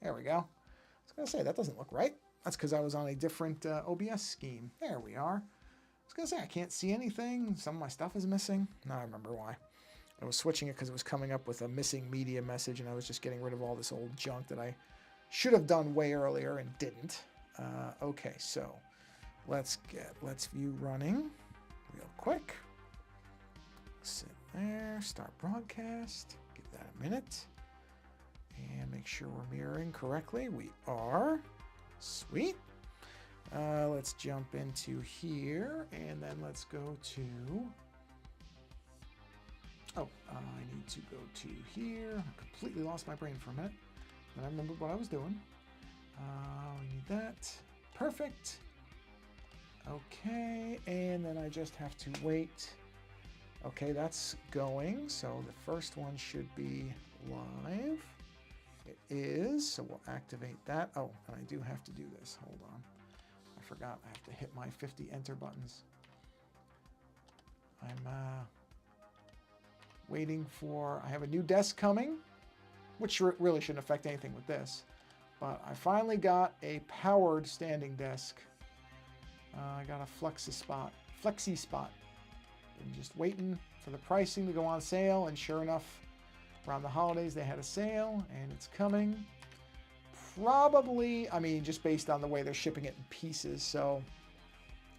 There we go. I was going to say, that doesn't look right. That's because I was on a different OBS scheme. There we are. I was going to say, I can't see anything. Some of my stuff is missing. Now I remember why. I was switching it because it was coming up with a missing media message, and I was just getting rid of all this old junk that I should have done way earlier and didn't. Okay, so let's get Let's View running real quick. Sit there, start broadcast, give that a minute, and make sure we're mirroring correctly. We are. Sweet. Let's jump into here, and then let's go to... Oh, I need to go to here. I completely lost my brain for a minute. Then I remembered what I was doing. We need that. Perfect. Okay, and then I just have to wait. Okay, that's going. So the first one should be live. It is, so we'll activate that. Oh, and I do have to do this. Hold on. I forgot I have to hit my 50 enter buttons. I'm waiting for, I have a new desk coming, which really shouldn't affect anything with this. But I finally got a powered standing desk. I got a flexi spot. I'm just waiting for the pricing to go on sale, and sure enough, around the holidays they had a sale, and it's coming. Probably, I mean, just based on the way they're shipping it in pieces, so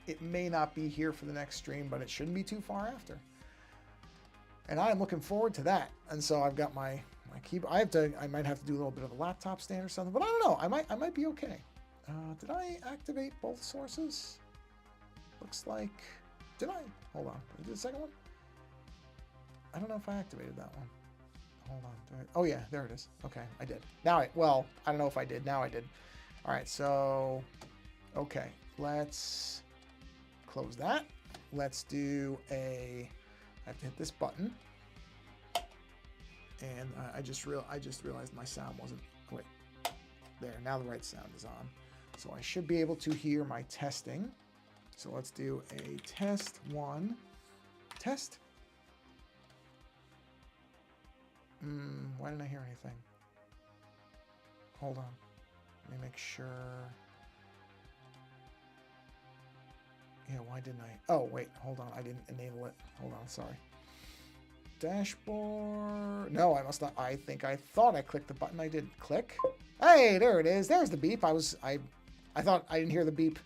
it may not be here for the next stream, but it shouldn't be too far after. And I am looking forward to that. And so I've got my keyboard. I might have to do a little bit of a laptop stand or something, but I don't know. I might be okay. Did I activate both sources? Looks like, did I? Hold on. Did I do the second one? I don't know if I activated that one. Hold on. Oh yeah, there it is. Okay, I did. Now I don't know if I did. Now I did. All right, so, okay. Let's close that. Let's do I have to hit this button. And I just realized my sound wasn't, wait, there, now the right sound is on. So I should be able to hear my testing. So let's do a test one. Test. Why didn't I hear anything? Hold on. Let me make sure. Yeah, why didn't I? Oh, wait, hold on. I didn't enable it. Hold on, sorry. Dashboard. No, I must not. I thought I clicked the button. I didn't click. Hey, there it is. There's the beep. I thought I didn't hear the beep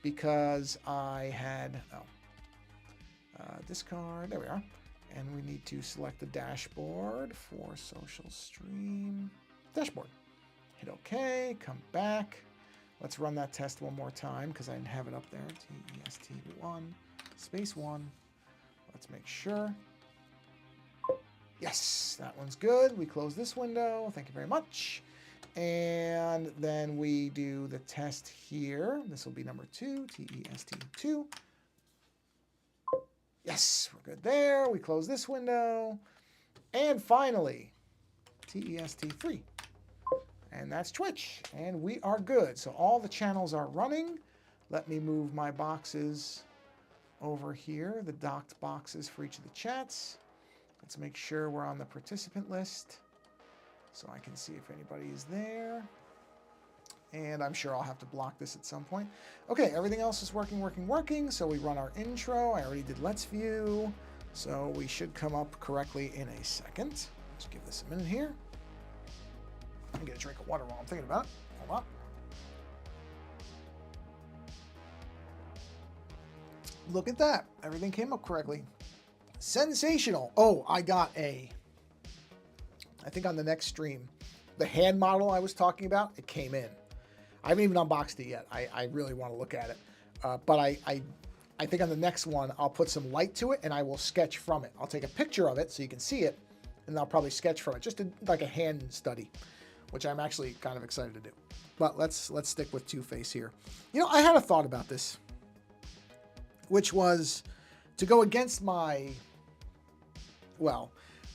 because I had, discard. There we are. And we need to select the dashboard for social stream. Dashboard. Hit OK. Come back. Let's run that test one more time because I didn't have it up there. TEST1, space 1. Let's make sure. Yes, that one's good. We close this window. Thank you very much. And then we do the test here. This will be number 2, TEST2. Yes, we're good there. We close this window. And finally, TEST3. And that's Twitch. And we are good. So all the channels are running. Let me move my boxes over here, the docked boxes for each of the chats. Let's make sure we're on the participant list so I can see if anybody is there. And I'm sure I'll have to block this at some point. Okay, everything else is working. So we run our intro. I already did Let's View. So we should come up correctly in a second. Let's give this a minute here. I'm gonna drink of water while I'm thinking about it. Hold on. Look at that. Everything came up correctly. Sensational. Oh, I think on the next stream, the hand model I was talking about, it came in. I haven't even unboxed it yet. I really want to look at it. But I think on the next one, I'll put some light to it and I will sketch from it. I'll take a picture of it so you can see it, and I'll probably sketch from it, just like a hand study, which I'm actually kind of excited to do. But let's stick with Two-Face here. You know, I had a thought about this, which was to go against my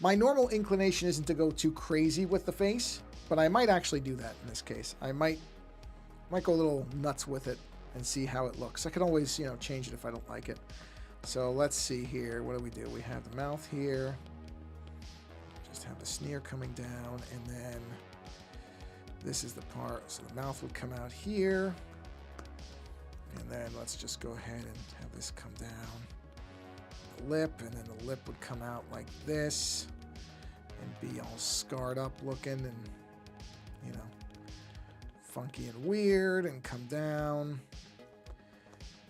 normal inclination isn't to go too crazy with the face, but I might actually do that in this case. I might go a little nuts with it and see how it looks. I can always, change it if I don't like it. So let's see here. What do? We have the mouth here. Just have the sneer coming down, and then This is the part, so the mouth would come out here. And then let's just go ahead and have this come down the lip, and then the lip would come out like this and be all scarred up looking and, you know, funky and weird, and come down.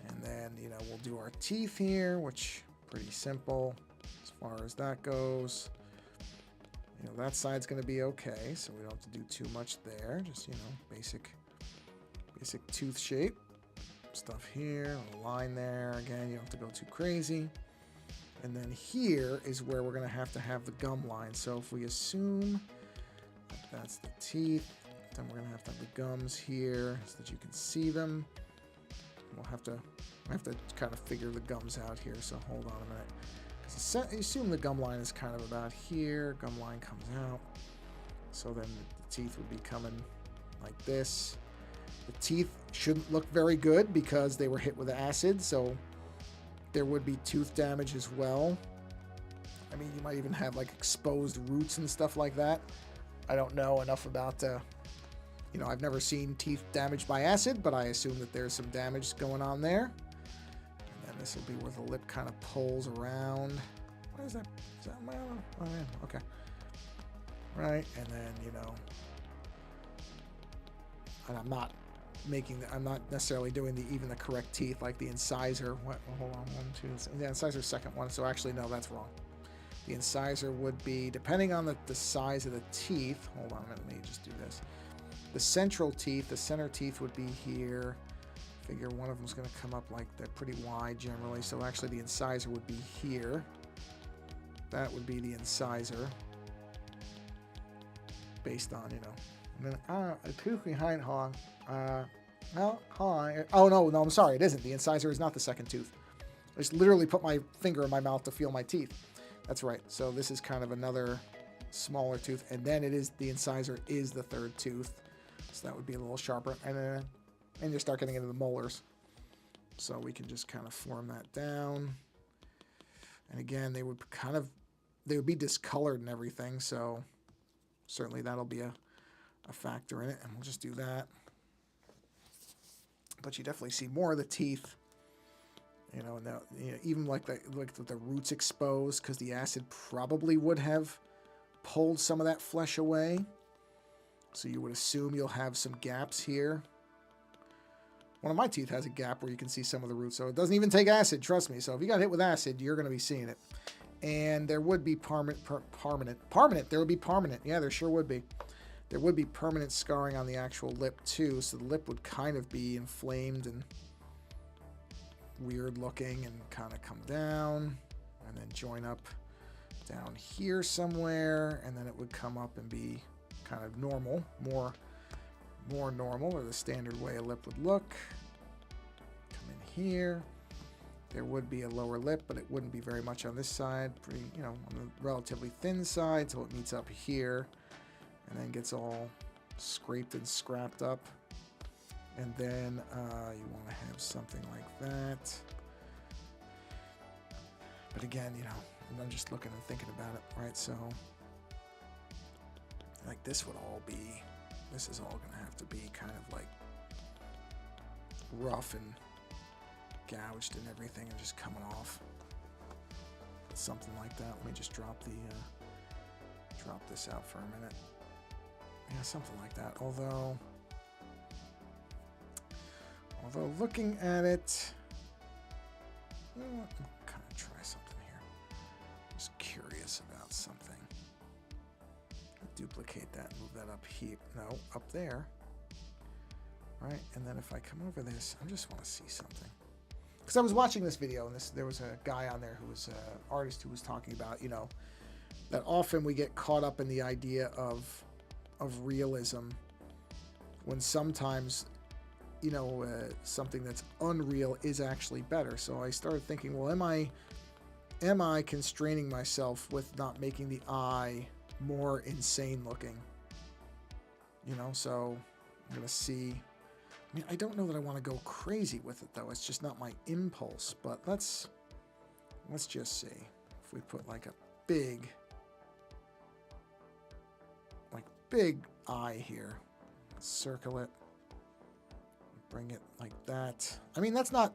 And then, you know, we'll do our teeth here, which pretty simple as far as that goes. You know, that side's going to be okay, so we don't have to do too much there. Just, you know, basic tooth shape. Stuff here, a line there. Again, you don't have to go too crazy. And then here is where we're going to have the gum line. So if we assume that that's the teeth, then we're going to have the gums here so that you can see them. We'll have to kind of figure the gums out here, so hold on a minute. Assume the gum line is kind of about here. Gum line comes out. So then the teeth would be coming like this. The teeth shouldn't look very good because they were hit with acid, so there would be tooth damage as well. I mean, you might even have like exposed roots and stuff like that. I don't know enough about, you know, I've never seen teeth damaged by acid, but I assume that there's some damage going on there. This will be where the lip kind of pulls around. What is that? Is that my other? Oh, yeah. Okay. Right, and then, you know, and I'm not necessarily doing even the correct teeth, like the incisor. What? Hold on, 1, 2. The incisor second one. So actually, no, that's wrong. The incisor would be, depending on the size of the teeth. Hold on a minute. Let me just do this. The central teeth, the center teeth would be here. Figure one of them's going to come up like they're pretty wide generally, so actually the incisor would be here. That would be the incisor, based on, you know. And then a tooth behind Hong. Well, Hong. Oh no, I'm sorry, it isn't. The incisor is not the second tooth. I just literally put my finger in my mouth to feel my teeth. That's right. So this is kind of another smaller tooth, and then it is the incisor is the third tooth. So that would be a little sharper, and you start getting into the molars. So we can just kind of form that down. And again, they would be discolored and everything. So certainly that'll be a factor in it. And we'll just do that. But you definitely see more of the teeth. You know, now, you know, even like the roots exposed, because the acid probably would have pulled some of that flesh away. So you would assume you'll have some gaps here. One of my teeth has a gap where you can see some of the roots, so it doesn't even take acid, trust me. So if you got hit with acid, you're going to be seeing it. And there would be permanent. There would be permanent. Yeah, there sure would be. There would be permanent scarring on the actual lip too, so the lip would kind of be inflamed and weird looking and kind of come down and then join up down here somewhere, and then it would come up and be kind of normal, more normal, or the standard way a lip would look. Come in here. There would be a lower lip, but it wouldn't be very much on this side. Pretty, you know, on the relatively thin side, so it meets up here and then gets all scraped and scrapped up. And then you want to have something like that. But again, you know, I'm just looking and thinking about it, right? So like this would all be, this is all going to have to be kind of like rough and gouged and everything and just coming off. Something like that. Let me just drop this out for a minute. Yeah, something like that. Although looking at it, you know what? I'll kind of try something here. Just curious about something. Duplicate that, move that up here. No, up there. Right, and then if I come over this, I just want to see something. Because I was watching this video, and there was a guy on there who was an artist who was talking about, you know, that often we get caught up in the idea of realism when sometimes, you know, something that's unreal is actually better. So I started thinking, well, am I constraining myself with not making the eye more insane looking? You know, so I'm gonna see. I mean, I don't know that I want to go crazy with it though. It's just not my impulse. But let's just see if we put like a big eye here. Circle it. Bring it like that. I mean, that's not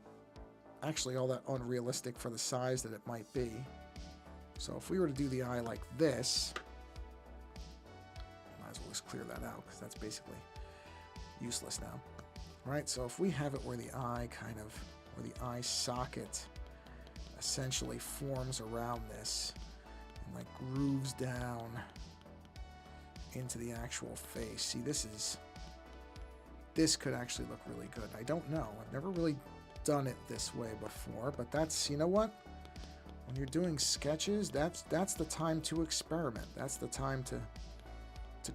actually all that unrealistic for the size that it might be. So if we were to do the eye like this, might as well just clear that out because that's basically useless now. Right, so if we have it where the eye where the eye socket essentially forms around this and like grooves down into the actual face. See, this could actually look really good. I don't know. I've never really done it this way before, but that's, you know what? When you're doing sketches, that's the time to experiment. That's the time to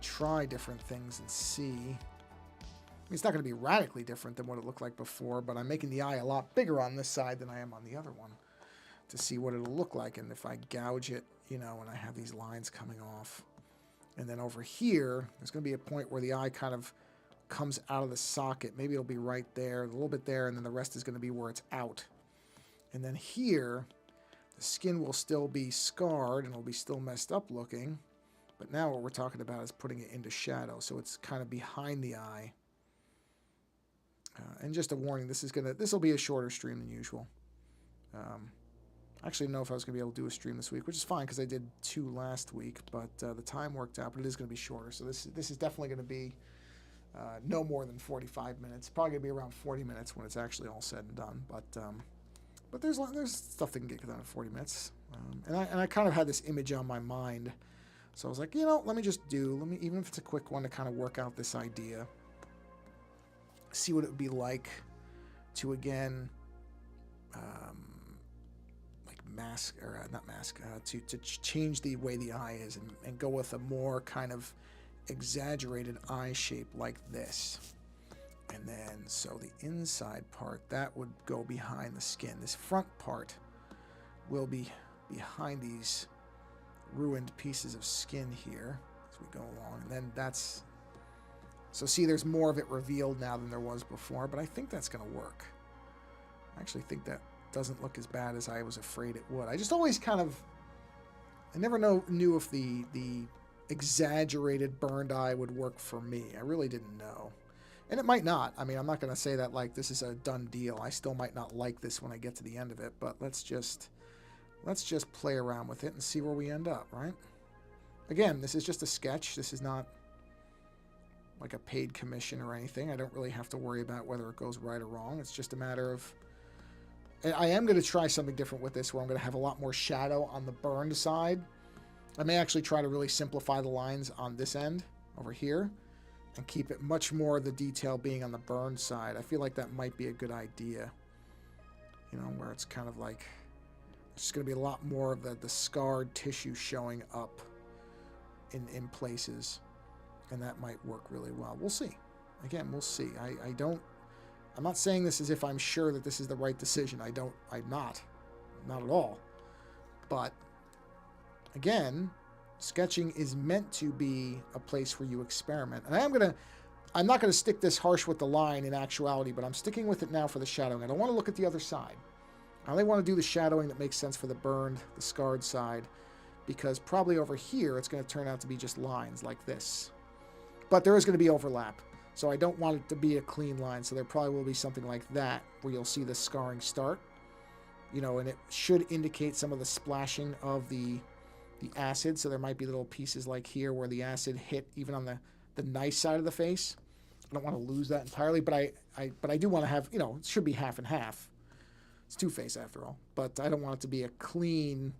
try different things and see. I mean, it's not going to be radically different than what it looked like before, but I'm making the eye a lot bigger on this side than I am on the other one to see what it'll look like. And if I gouge it, you know, and I have these lines coming off. And then over here, there's going to be a point where the eye kind of comes out of the socket. Maybe it'll be right there, a little bit there, and then the rest is going to be where it's out. And then here, the skin will still be scarred and it'll be still messed up looking. But now what we're talking about is putting it into shadow, so it's kind of behind the eye. And just a warning, this will be a shorter stream than usual. I actually didn't know if I was going to be able to do a stream this week, which is fine because I did 2 last week, but the time worked out, but it is going to be shorter. So this is definitely going to be no more than 45 minutes. Probably going to be around 40 minutes when it's actually all said and done. But there's stuff that can get done in 40 minutes. And I kind of had this image on my mind. So I was like, you know, let me even if it's a quick one to kind of work out this idea. See what it would be like to, again, to change the way the eye is and go with a more kind of exaggerated eye shape like this. And then, so the inside part, that would go behind the skin. This front part will be behind these ruined pieces of skin here as we go along. And then that's... So see, there's more of it revealed now than there was before, but I think that's going to work. I actually think that doesn't look as bad as I was afraid it would. I just always kind of... I never knew if the exaggerated burned eye would work for me. I really didn't know. And it might not. I mean, I'm not going to say that like this is a done deal. I still might not like this when I get to the end of it, but let's just play around with it and see where we end up, right? Again, this is just a sketch. This is not like a paid commission or anything. I don't really have to worry about whether it goes right or wrong. It's just a matter of... And I am going to try something different with this where I'm going to have a lot more shadow on the burned side. I may actually try to really simplify the lines on this end over here and keep it much more of the detail being on the burned side. I feel like that might be a good idea. You know, where it's kind of like... It's just going to be a lot more of the scarred tissue showing up in places. And that might work really well. We'll see. Again, we'll see. I'm not saying this as if I'm sure that this is the right decision. I'm not at all. But again, sketching is meant to be a place where you experiment. And I'm not going to stick this harsh with the line in actuality, but I'm sticking with it now for the shadowing. I don't want to look at the other side. I only want to do the shadowing that makes sense for the burned, the scarred side, because probably over here it's going to turn out to be just lines like this. But there is going to be overlap, so I don't want it to be a clean line, so there probably will be something like that where you'll see the scarring start. You know, and it should indicate some of the splashing of the acid, so there might be little pieces like here where the acid hit even on the nice side of the face. I don't want to lose that entirely, but I do want to have, you know, it should be half and half. It's Two-Face after all, but I don't want it to be a clean,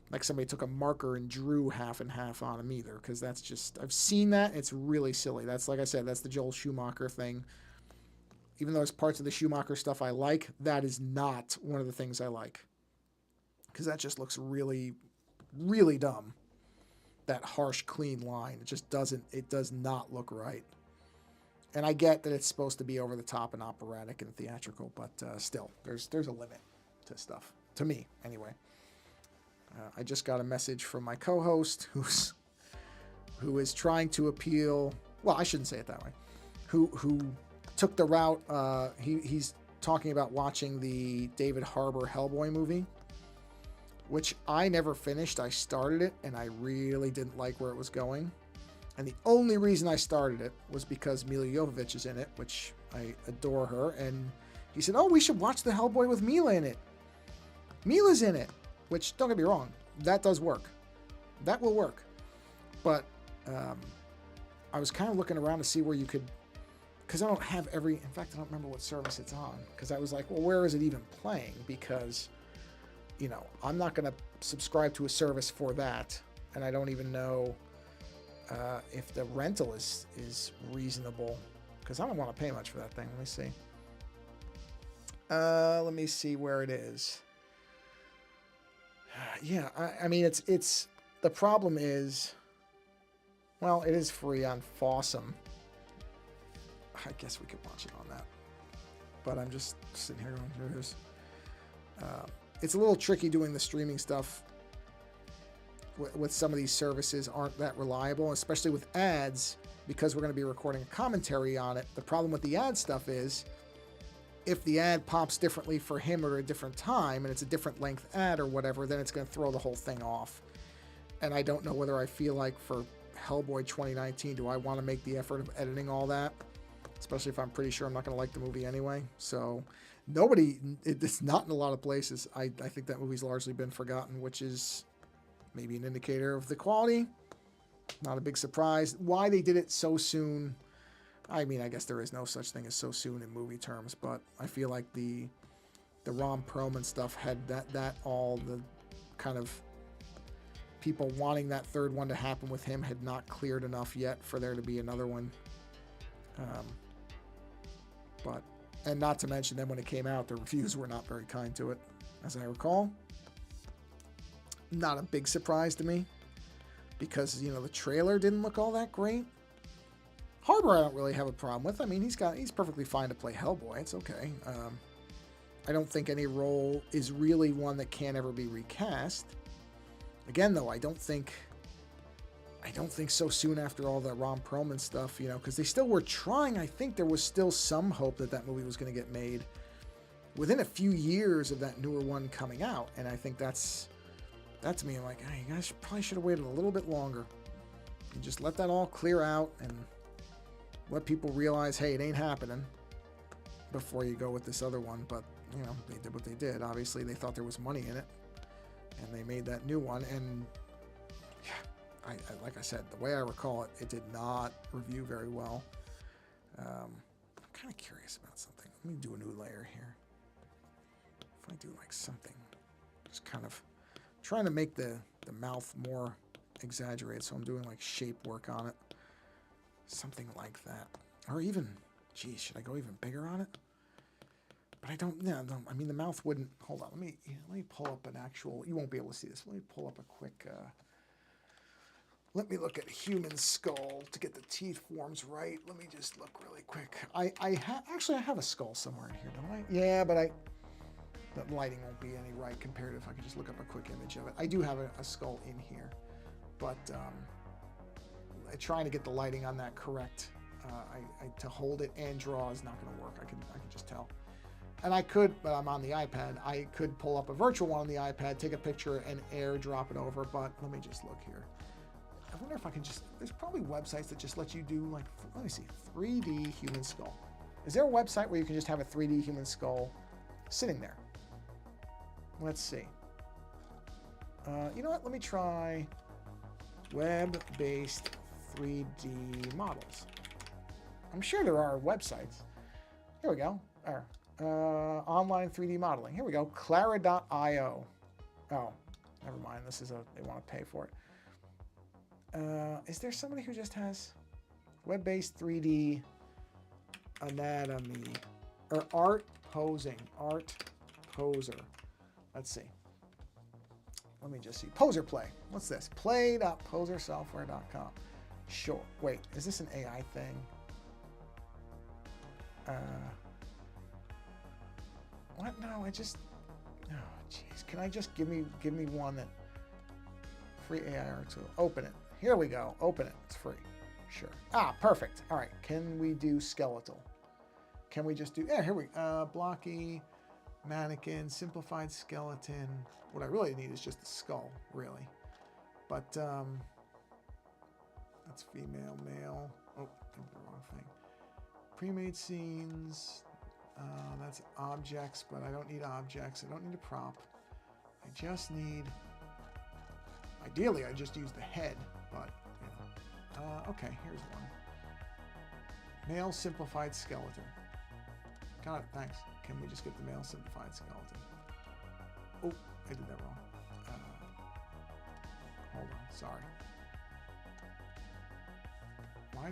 like somebody took a marker and drew half and half on him either, because that's just, I've seen that, it's really silly. That's, like I said, that's the Joel Schumacher thing. Even though there's parts of the Schumacher stuff I like, that is not one of the things I like. Because that just looks really, really dumb. That harsh, clean line. It does not look right. And I get that it's supposed to be over the top and operatic and theatrical, but still, there's a limit to stuff. To me, anyway. I just got a message from my co-host who is trying to appeal. Well, I shouldn't say it that way. Who took the route. He's talking about watching the David Harbour Hellboy movie, which I never finished. I started it and I really didn't like where it was going. And the only reason I started it was because Mila Jovovich is in it, which I adore her. And he said, oh, we should watch the Hellboy with Mila in it. Mila's in it, which, don't get me wrong, that does work. That will work. But I was kind of looking around to see where you could, because I don't have every, in fact, I don't remember what service it's on. Because I was like, well, where is it even playing? Because, you know, I'm not going to subscribe to a service for that. And I don't even know if the rental is reasonable, because I don't want to pay much for that thing. Let me see. Let me see where it is. Yeah, I mean, it's the problem is, well, it is free on Fossum. I guess we could watch it on that, but I'm just sitting here going, here it is. It's a little tricky doing the streaming stuff with some of these services aren't that reliable, especially with ads, because we're going to be recording a commentary on it. The problem with the ad stuff is if the ad pops differently for him at a different time and it's a different length ad or whatever, then it's going to throw the whole thing off. And I don't know whether I feel like for Hellboy 2019, do I want to make the effort of editing all that? Especially if I'm pretty sure I'm not going to like the movie anyway. So it's not in a lot of places. I think that movie's largely been forgotten, which is maybe an indicator of the quality. Not a big surprise. Why they did it so soon, I mean, I guess there is no such thing as so soon in movie terms, but I feel like the Ron Perlman stuff had that all the kind of people wanting that third one to happen with him had not cleared enough yet for there to be another one. And not to mention then when it came out, the reviews were not very kind to it, as I recall. Not a big surprise to me, because, you know, the trailer didn't look all that great. Harbor I don't really have a problem with. I mean, he's perfectly fine to play Hellboy. It's okay. I don't think any role is really one that can ever be recast. Again, though, I don't think so soon after all the Ron Perlman stuff, you know, because they still were trying. I think there was still some hope that movie was going to get made within a few years of that newer one coming out. And I think that to me, I'm like, hey, you guys probably should have waited a little bit longer and just let that all clear out and let people realize, hey, it ain't happening before you go with this other one. But, you know, they did what they did. Obviously, they thought there was money in it, and they made that new one. And yeah, like I said, the way I recall it, it did not review very well. I'm kind of curious about something. Let me do a new layer here. If I do like something, just kind of trying to make the mouth more exaggerated, so I'm doing like shape work on it. Something like that. Or even, geez, should I go even bigger on it? But I don't, yeah, no, I mean, the mouth wouldn't, hold on, let me pull up an actual, you won't be able to see this. Let me pull up a quick, let me look at human skull to get the teeth forms right. Let me just look really quick. Actually, I have a skull somewhere in here, don't I? Yeah, but the lighting won't be any right compared if I could just look up a quick image of it. I do have a skull in here, but trying to get the lighting on that correct, to hold it and draw is not going to work. I can just tell. And I could, but I'm on the iPad. I could pull up a virtual one on the iPad, take a picture, and airdrop it over. But let me just look here. I wonder if I can just. There's probably websites that just let you do like. Let me see. 3D human skull. Is there a website where you can just have a 3D human skull sitting there? Let's see. You know what? Let me try web-based 3D models. I'm sure there are websites. Here we go. Online 3D modeling. Here we go. Clara.io. Oh, never mind. This is they want to pay for it. Is there somebody who just has web-based 3D anatomy or art posing? Art poser. Let's see. Let me just see. Poser Play. What's this? Play.posersoftware.com. Sure. Wait, is this an AI thing? What? No, I just. Oh, jeez. Can I just give me one that free AI art tool? Open it. Here we go. Open it. It's free. Sure. Ah, perfect. All right. Can we do skeletal? Can we just do? Yeah. Here we. Blocky, mannequin, simplified skeleton. What I really need is just the skull, really. But That's female, male. Oh, I did the wrong thing. Pre-made scenes. That's objects, but I don't need objects. I don't need a prop. I just need... Ideally, I just use the head, but, you know. Okay, here's one. Male simplified skeleton. Got it, thanks. Can we just get the male simplified skeleton? Oh, I did that wrong. Hold on, sorry. Why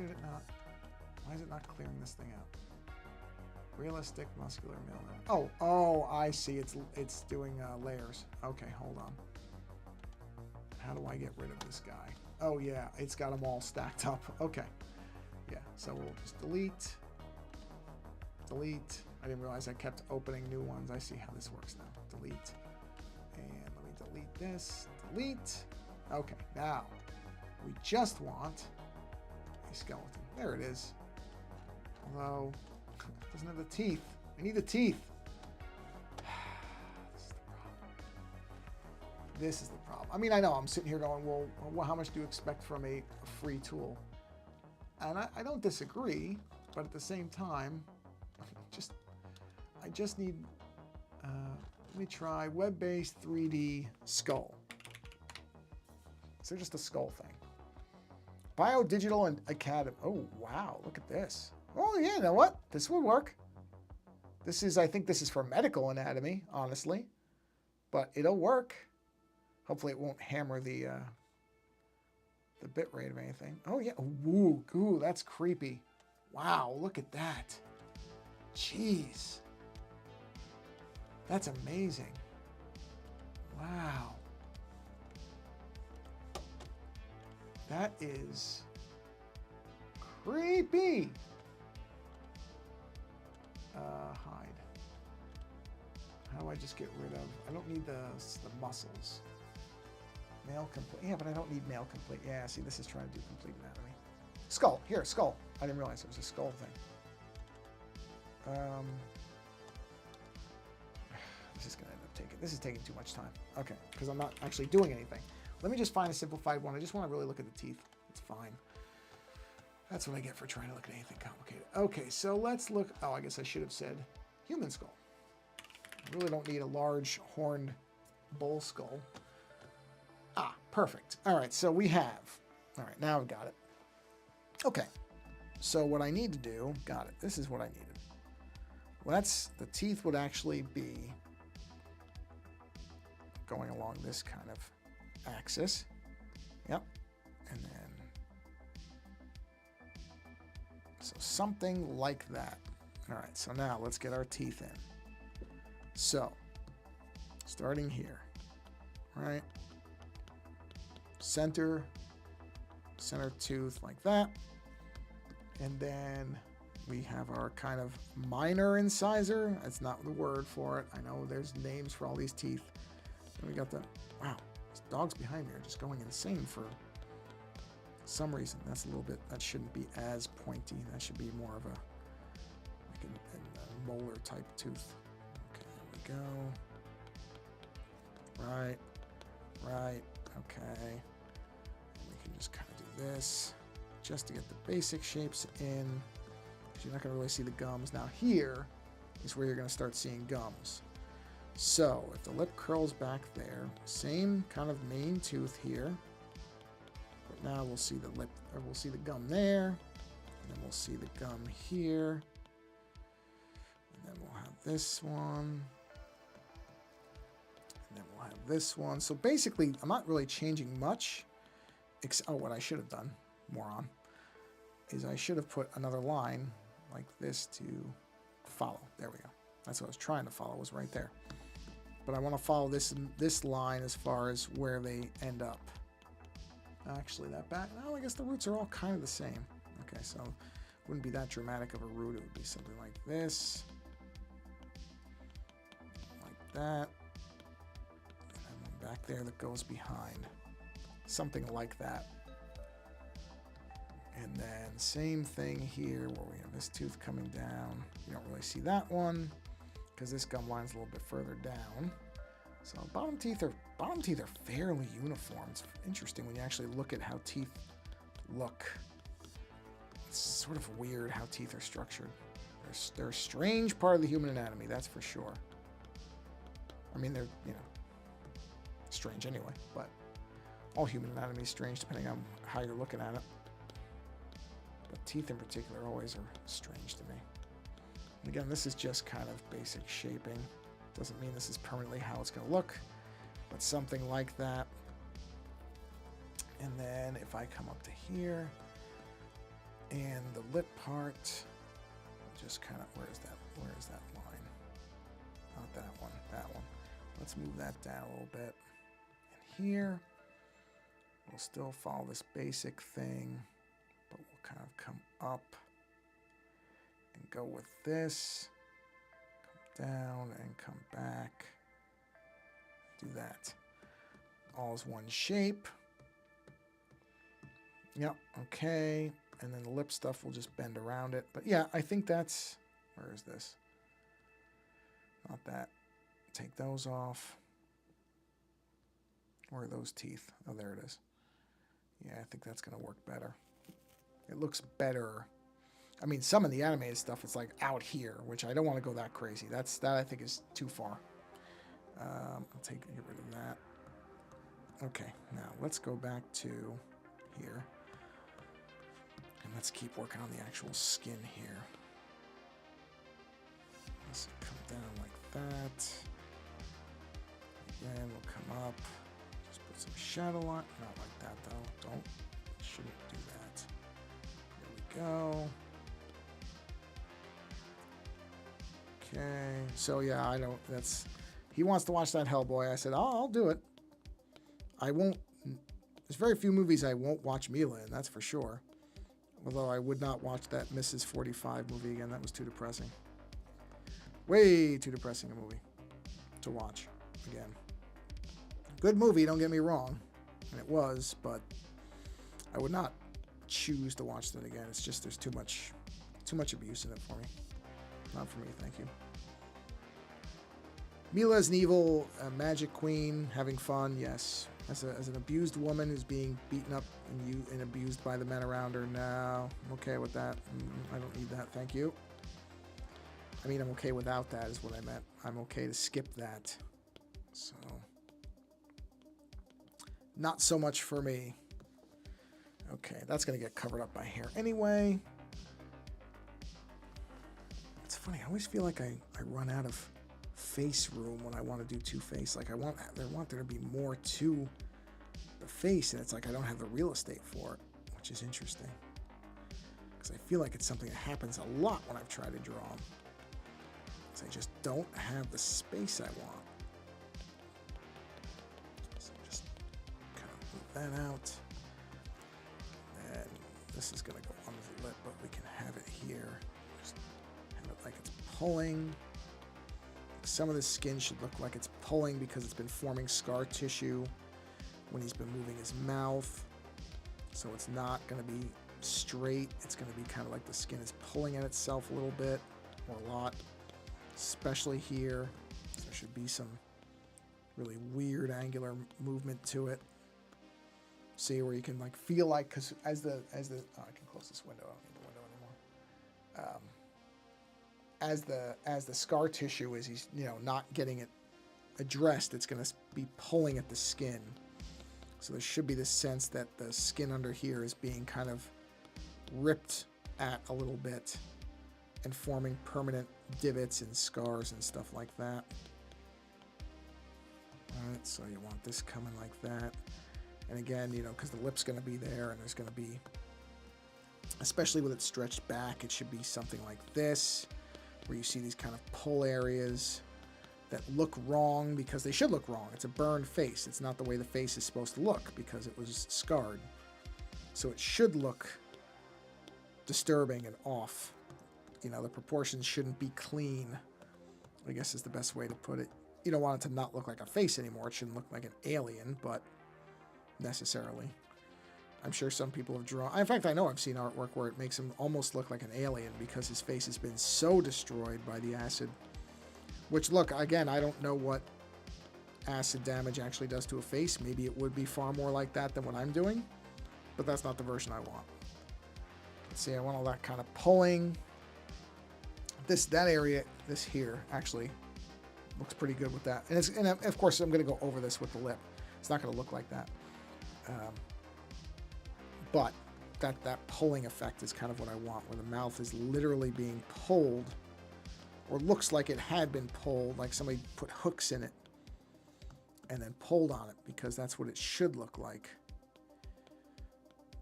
is it not clearing this thing out? Realistic muscular male. Oh, I see. It's doing layers. Okay, hold on. How do I get rid of this guy? Oh yeah, it's got them all stacked up. Okay. Yeah, so we'll just delete. Delete. I didn't realize I kept opening new ones. I see how this works now. Delete. And let me delete this. Delete. Okay, now we just want a skeleton. There it is. Although, it doesn't have the teeth. I need the teeth. This is the problem. I mean, I know I'm sitting here going, well, how much do you expect from a free tool? And I don't disagree, but at the same time, I just need, let me try web-based 3D skull. So just a skull thing. Biodigital and Academy. Oh, wow, look at this. Oh, yeah, you know what? This would work. I think this is for medical anatomy, honestly, but it'll work. Hopefully it won't hammer the bit rate of anything. Oh, yeah. Ooh, that's creepy. Wow, look at that. Jeez. That's amazing. Wow. That is creepy. Hide. How do I just get rid of... I don't need the muscles. Male complete. Yeah, but I don't need male complete. Yeah, see, this is trying to do complete anatomy. Skull. Here, skull. I didn't realize it was a skull thing. This is going to end up taking... This is taking too much time. Okay, because I'm not actually doing anything. Let me just find a simplified one. I just want to really look at the teeth. It's fine. That's what I get for trying to look at anything complicated. Okay, so let's look... Oh, I guess I should have said human skull. I really don't need a large horned bull skull. Ah, perfect. All right, so we have... All right, now I've got it. Okay, so what I need to do... Got it. This is what I needed. Well, that's... The teeth would actually be going along this kind of axis. Yep. And then... So something like that. All right, so now let's get our teeth in. So, starting here, right? Center tooth like that. And then we have our kind of minor incisor. That's not the word for it. I know there's names for all these teeth. And we got the, wow, this dog's behind me are just going insane for some reason. That's a little bit, that shouldn't be as pointy. That should be more of a, like a molar type tooth. Okay, there we go. Right, okay. And we can just kind of do this just to get the basic shapes in, because you're not going to really see the gums. Now here is where you're going to start seeing gums. So if the lip curls back there, same kind of main tooth here. But now we'll see the lip, or we'll see the gum there, and then we'll see the gum here, and then we'll have this one, and then we'll have this one. So basically, I'm not really changing much. Oh, what I should have done, moron, is I should have put another line like this to follow. There we go. That's what I was trying to follow, was right there. But I want to follow this line as far as where they end up. Actually, that back, well, I guess the roots are all kind of the same. Okay, so it wouldn't be that dramatic of a root. It would be something like this. Like that. And one back there that goes behind. Something like that. And then same thing here where we have this tooth coming down. You don't really see that one because this gum line's a little bit further down. So bottom teeth are fairly uniform. It's interesting when you actually look at how teeth look. It's sort of weird how teeth are structured. They're a strange part of the human anatomy, that's for sure. I mean, they're, you know, strange anyway, but all human anatomy is strange depending on how you're looking at it. But teeth in particular always are strange to me. And again, this is just kind of basic shaping. Doesn't mean this is permanently how it's going to look, but something like that. And then if I come up to here, and the lip part, just kind of, where is that line? Not that one, that one. Let's move that down a little bit. And here, we'll still follow this basic thing, but we'll kind of come up and go with this, come down and come back, do that. All is one shape. Yep, okay. And then the lip stuff will just bend around it. But yeah, I think that's, where is this? Not that. Take those off. Where are those teeth? Oh, there it is. Yeah, I think that's going to work better. It looks better. I mean, some of the animated stuff is like out here, which I don't want to go that crazy. That I think is too far. I'll get rid of that. Okay, now let's go back to here. And let's keep working on the actual skin here. Let's come down like that. Again, we'll come up. Just put some shadow on. Not like that though. Shouldn't do that. There we go. Okay. So yeah, I don't. He wants to watch that Hellboy. I said, oh, I'll do it. I won't. There's very few movies I won't watch Mila in. That's for sure. Although I would not watch that Mrs. 45 movie again. That was too depressing. Way too depressing a movie to watch again. Good movie, don't get me wrong. And it was, but I would not choose to watch that again. It's just there's too much abuse in it for me. Not for me, thank you. Mila is an evil magic queen, having fun, yes. As an abused woman who's being beaten up and abused by the men around her, no, I'm okay with that. I don't need that, thank you. I mean, I'm okay without that is what I meant. I'm okay to skip that. So, not so much for me. Okay, that's going to get covered up by hair anyway. It's funny, I always feel like I run out of face room when I want to do Two-Face. Like I want there to be more to the face, and it's like I don't have the real estate for it, which is interesting. Because I feel like it's something that happens a lot when I've tried to draw them. Because I just don't have the space I want. So just kind of move that out. And this is going to go on the lip, but we can have it here. Just have it like it's pulling. Some of the skin should look like it's pulling because it's been forming scar tissue when he's been moving his mouth. So it's not going to be straight. It's going to be kind of like the skin is pulling at itself a little bit or a lot, especially here. So there should be some really weird angular movement to it. See where you can like feel like, because as the oh, I can close this window. I don't need the window anymore. As the scar tissue is, he's not getting it addressed, it's going to be pulling at the skin. So there should be this sense that the skin under here is being kind of ripped at a little bit and forming permanent divots and scars and stuff like that. All right, so you want this coming like that. And again, because the lip's going to be there, and there's going to be, especially with it stretched back, it should be something like this, where you see these kind of pull areas that look wrong because they should look wrong. It's a burned face. It's not the way the face is supposed to look because it was scarred. So it should look disturbing and off. The proportions shouldn't be clean, I guess is the best way to put it. You don't want it to not look like a face anymore. It shouldn't look like an alien, but necessarily. I'm sure some people have drawn... In fact, I know I've seen artwork where it makes him almost look like an alien because his face has been so destroyed by the acid. Which, look, again, I don't know what acid damage actually does to a face. Maybe it would be far more like that than what I'm doing. but that's not the version I want. Let's see, I want all that kind of pulling. That area, this here, actually looks pretty good with that. And of course, I'm going to go over this with the lip. It's not going to look like that. But that pulling effect is kind of what I want, where the mouth is literally being pulled, or looks like it had been pulled, like somebody put hooks in it and then pulled on it, because that's what it should look like.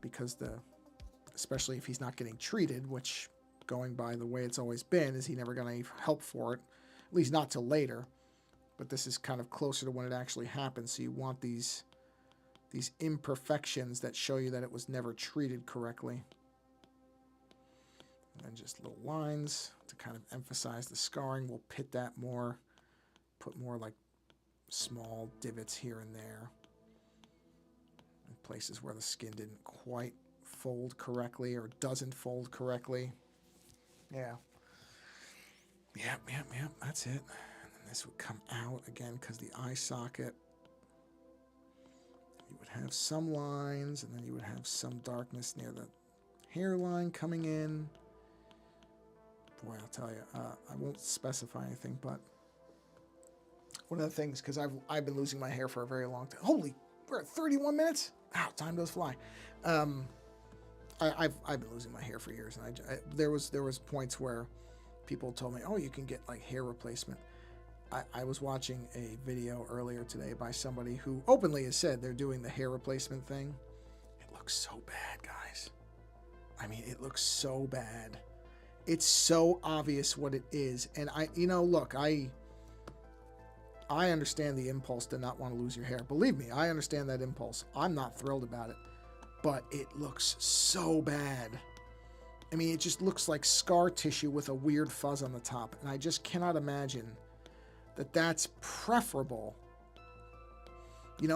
Because especially if he's not getting treated, which, going by the way it's always been, is he never got any help for it, at least not till later. But this is kind of closer to when it actually happens, so you want these imperfections that show you that it was never treated correctly. And then just little lines to kind of emphasize the scarring. We'll pit that more, put more like small divots here and there in places where the skin didn't quite fold correctly or doesn't fold correctly. Yeah. Yep, that's it. And then this would come out again because the eye socket. You would have some lines, and then you would have some darkness near the hairline coming in. Boy, I'll tell you, I won't specify anything, but one of the things, because I've been losing my hair for a very long time. Holy, we're at 31 minutes? Wow, time does fly. I've been losing my hair for years, and there was points where people told me, oh, you can get like hair replacement. I was watching a video earlier today by somebody who openly has said they're doing the hair replacement thing. It looks so bad, guys. I mean, it looks so bad. It's so obvious what it is. And look, I understand the impulse to not want to lose your hair. Believe me, I understand that impulse. I'm not thrilled about it, but it looks so bad. I mean, it just looks like scar tissue with a weird fuzz on the top. And I just cannot imagine that's preferable,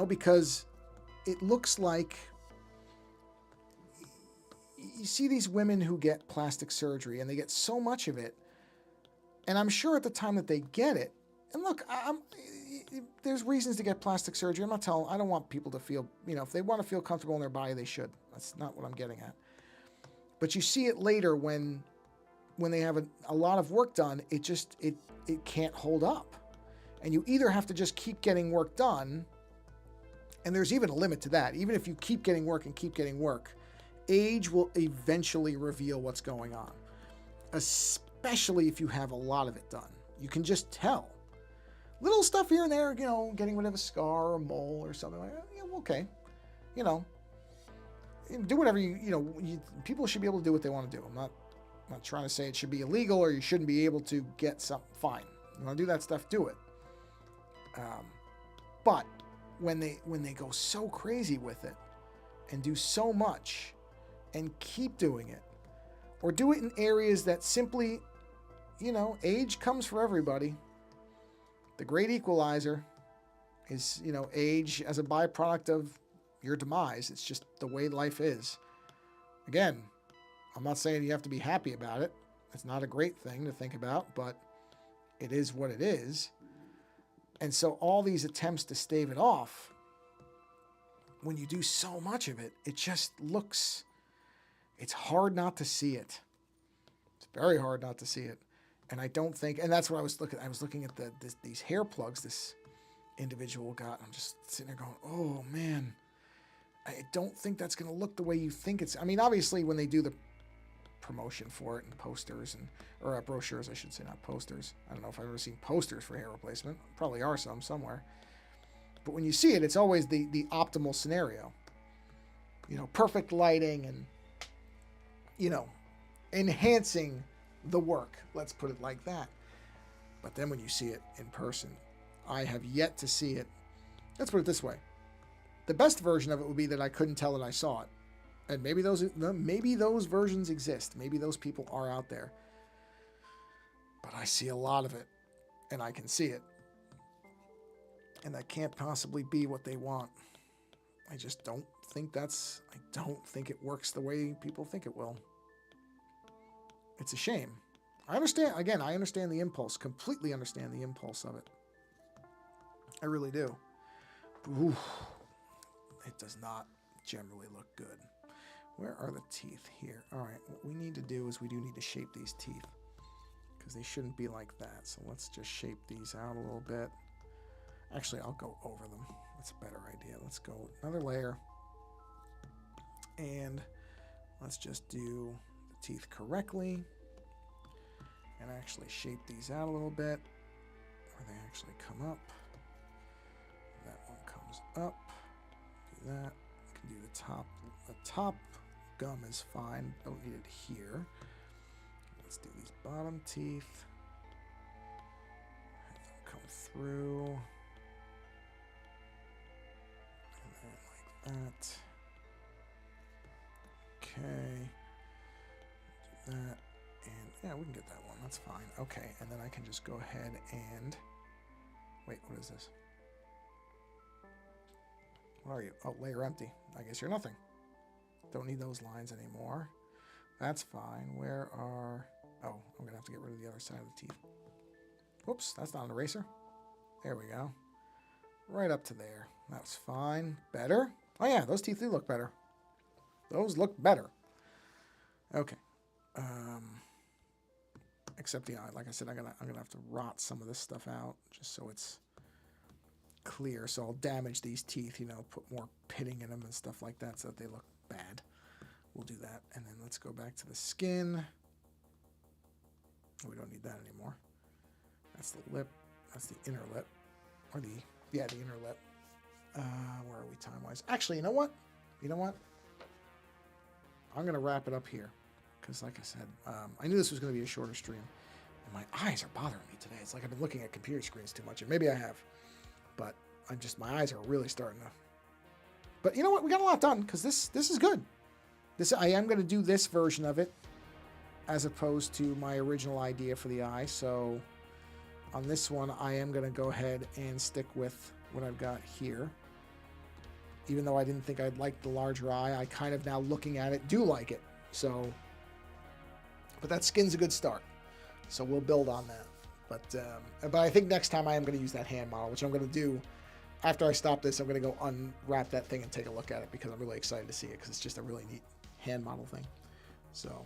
because it looks like you see these women who get plastic surgery and they get so much of it, and I'm sure at the time that they get it, and look, there's reasons to get plastic surgery. I don't want people to feel, if they want to feel comfortable in their body, they should. That's not what I'm getting at. But you see it later when they have a lot of work done, it can't hold up. And you either have to just keep getting work done, and there's even a limit to that. Even if you keep getting work and keep getting work, age will eventually reveal what's going on, especially if you have a lot of it done. You can just tell. Little stuff here and there, getting rid of a scar or a mole or something like that, okay. Do whatever people should be able to do what they want to do. I'm not trying to say it should be illegal or you shouldn't be able to get something. Fine. You want to do that stuff, do it. But when they go so crazy with it and do so much and keep doing it, or do it in areas that simply, age comes for everybody. The great equalizer is, age as a byproduct of your demise. It's just the way life is. Again, I'm not saying you have to be happy about it. It's not a great thing to think about, but it is what it is. And so all these attempts to stave it off, when you do so much of it, it just looks, it's hard not to see it. It's very hard not to see it. And I don't think, and that's what I was looking at these hair plugs this individual got. I'm just sitting there going, oh man, I don't think that's going to look the way you think it's. I mean, obviously when they do the promotion for it and posters or brochures, I should say, not posters. I don't know if I've ever seen posters for hair replacement. Probably are somewhere. But when you see it, it's always the optimal scenario. Perfect lighting and, enhancing the work. Let's put it like that. But then when you see it in person, I have yet to see it. Let's put it this way. The best version of it would be that I couldn't tell that I saw it. And maybe those versions exist. Maybe those people are out there. But I see a lot of it, and I can see it. And that can't possibly be what they want. I just don't think I don't think it works the way people think it will. It's a shame. I understand the impulse, completely understand the impulse of it. I really do. Ooh, it does not generally look good. Where are the teeth here? All right, what we need to do is we do need to shape these teeth because they shouldn't be like that. So let's just shape these out a little bit. Actually, I'll go over them. That's a better idea. Let's go another layer. And let's just do the teeth correctly and actually shape these out a little bit where they actually come up. That one comes up. Do that. You can do the top. The top gum is fine. Don't need it here. Let's do these bottom teeth. Have them come through. And then like that. Okay. Do that. And yeah, we can get that one. That's fine. Okay. And then I can just go ahead and... Wait, what is this? What are you? Oh, layer empty. I guess you're nothing. Don't need those lines anymore. That's fine. Where are... Oh, I'm going to have to get rid of the other side of the teeth. Whoops, that's not an eraser. There we go. Right up to there. That's fine. Better? Oh yeah, those teeth do look better. Those look better. Okay. Except the eye. Like I said, I'm gonna have to rot some of this stuff out just so it's clear. So I'll damage these teeth, you know, put more pitting in them and stuff like that so that they look bad. We'll do that. And then let's go back to the skin. We don't need that anymore. That's the lip. That's the inner lip. Or the inner lip. Where are we time-wise? Actually, you know what? I'm going to wrap it up here. Because like I said, I knew this was going to be a shorter stream. And my eyes are bothering me today. It's like I've been looking at computer screens too much. And maybe I have. But my eyes are really starting to... But you know what? We got a lot done. Because this is good. I am going to do this version of it. As opposed to my original idea for the eye. So on this one, I am going to go ahead and stick with what I've got here. Even though I didn't think I'd like the larger eye, I kind of now looking at it do like it. So, but that skin's a good start. So we'll build on that. But I think next time I am going to use that hand model, which I'm going to do after I stop this. I'm going to go unwrap that thing and take a look at it because I'm really excited to see it because it's just a really neat hand model thing. So.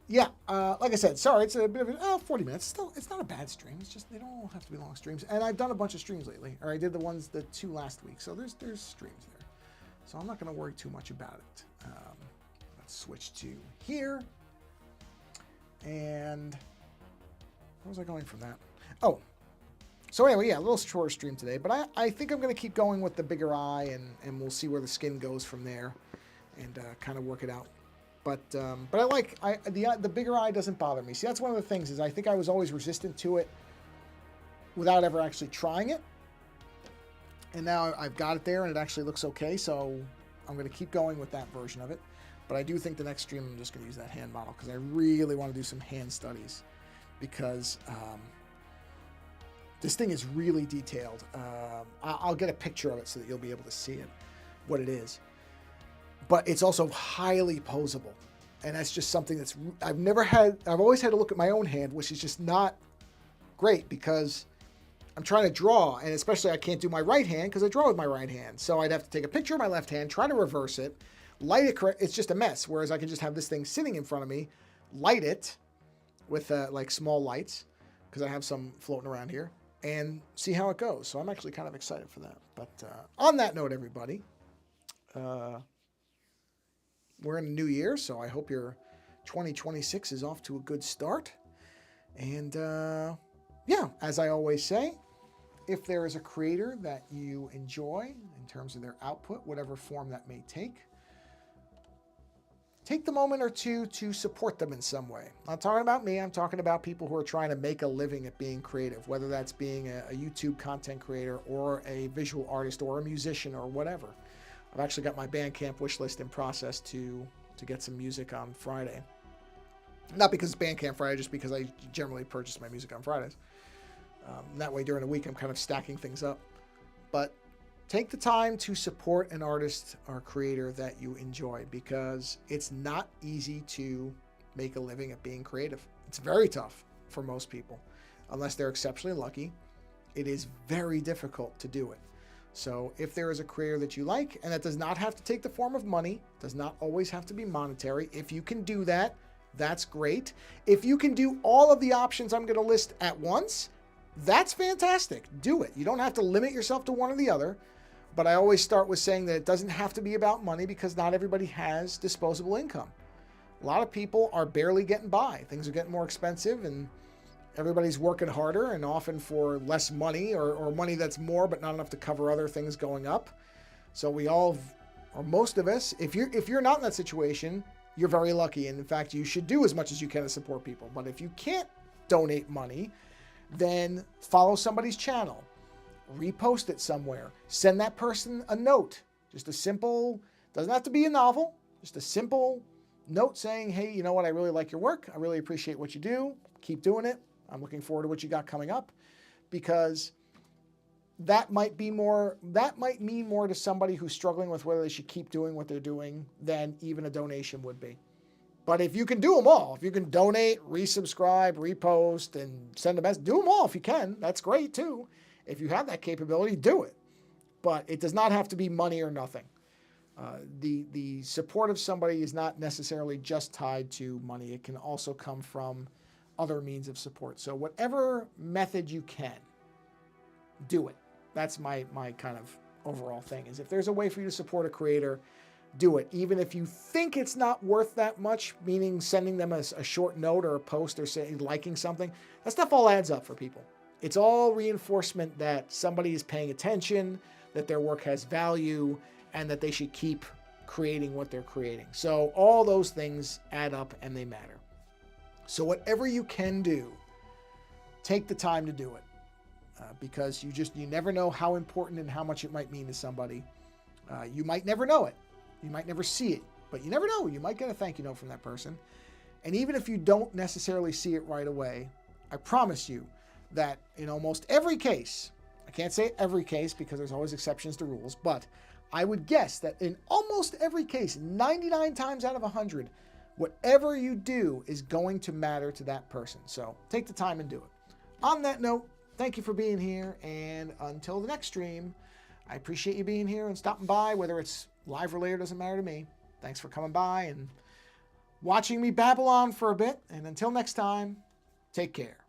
Yeah, like I said, sorry, it's a bit of 40 minutes. Still, it's not a bad stream. It's just they don't all have to be long streams. And I've done a bunch of streams lately, or I did the 2 last week. So there's streams there. So I'm not going to worry too much about it. Let's switch to here. And where was I going from that? Oh, so anyway, yeah, a little shorter stream today. But I think I'm going to keep going with the bigger eye, and we'll see where the skin goes from there, and kind of work it out. But I like the bigger eye doesn't bother me. See, that's one of the things is I think I was always resistant to it without ever actually trying it. And now I've got it there and it actually looks okay. So I'm going to keep going with that version of it. But I do think the next stream I'm just going to use that hand model because I really want to do some hand studies because this thing is really detailed. I'll get a picture of it so that you'll be able to see it, what it is. But it's also highly posable. And that's just something that's, I've always had to look at my own hand, which is just not great because I'm trying to draw. And especially I can't do my right hand because I draw with my right hand. So I'd have to take a picture of my left hand, try to reverse it, light it correct. It's just a mess. Whereas I can just have this thing sitting in front of me, light it with like small lights because I have some floating around here and see how it goes. So I'm actually kind of excited for that. But on that note, everybody, we're in a new year, so I hope your 2026 is off to a good start. And yeah, as I always say, if there is a creator that you enjoy in terms of their output, whatever form that may take the moment or two to support them in some way. I'm not talking about me. I'm talking about people who are trying to make a living at being creative, whether that's being a YouTube content creator or a visual artist or a musician or whatever. I've actually got my Bandcamp wish list in process to get some music on Friday. Not because it's Bandcamp Friday, just because I generally purchase my music on Fridays. That way during the week I'm kind of stacking things up. But take the time to support an artist or creator that you enjoy because it's not easy to make a living at being creative. It's very tough for most people. Unless they're exceptionally lucky, it is very difficult to do it. So if there is a creator that you like, and that does not have to take the form of money, does not always have to be monetary. If you can do that, that's great. If you can do all of the options I'm going to list at once, that's fantastic. Do it. You don't have to limit yourself to one or the other. But I always start with saying that it doesn't have to be about money because not everybody has disposable income. A lot of people are barely getting by. Things are getting more expensive and everybody's working harder and often for less money or money that's more but not enough to cover other things going up. So we all, or most of us, if you're not in that situation, you're very lucky. And in fact, you should do as much as you can to support people. But if you can't donate money, then follow somebody's channel, repost it somewhere, send that person a note. Just a simple, doesn't have to be a novel, just a simple note saying, hey, you know what, I really like your work. I really appreciate what you do. Keep doing it. I'm looking forward to what you got coming up, because that might mean more to somebody who's struggling with whether they should keep doing what they're doing than even a donation would be. But if you can do them all, if you can donate, resubscribe, repost, and send a message, do them all if you can. That's great too. If you have that capability, do it. But it does not have to be money or nothing. The support of somebody is not necessarily just tied to money. It can also come from other means of support. So whatever method you can, do it. That's my kind of overall thing, is if there's a way for you to support a creator, do it. Even if you think it's not worth that much, meaning sending them a short note or a post or saying liking something, that stuff all adds up for people. It's all reinforcement that somebody is paying attention, that their work has value, and that they should keep creating what they're creating. So all those things add up and they matter. So whatever you can do, take the time to do it, because you never know how important and how much it might mean to somebody. You might never know it. You might never see it, but you never know. You might get a thank you note from that person. And even if you don't necessarily see it right away, I promise you that in almost every case, I can't say every case because there's always exceptions to rules, but I would guess that in almost every case, 99 times out of 100, whatever you do is going to matter to that person. So take the time and do it. On that note, thank you for being here. And until the next stream, I appreciate you being here and stopping by, whether it's live or later, doesn't matter to me. Thanks for coming by and watching me babble on for a bit. And until next time, take care.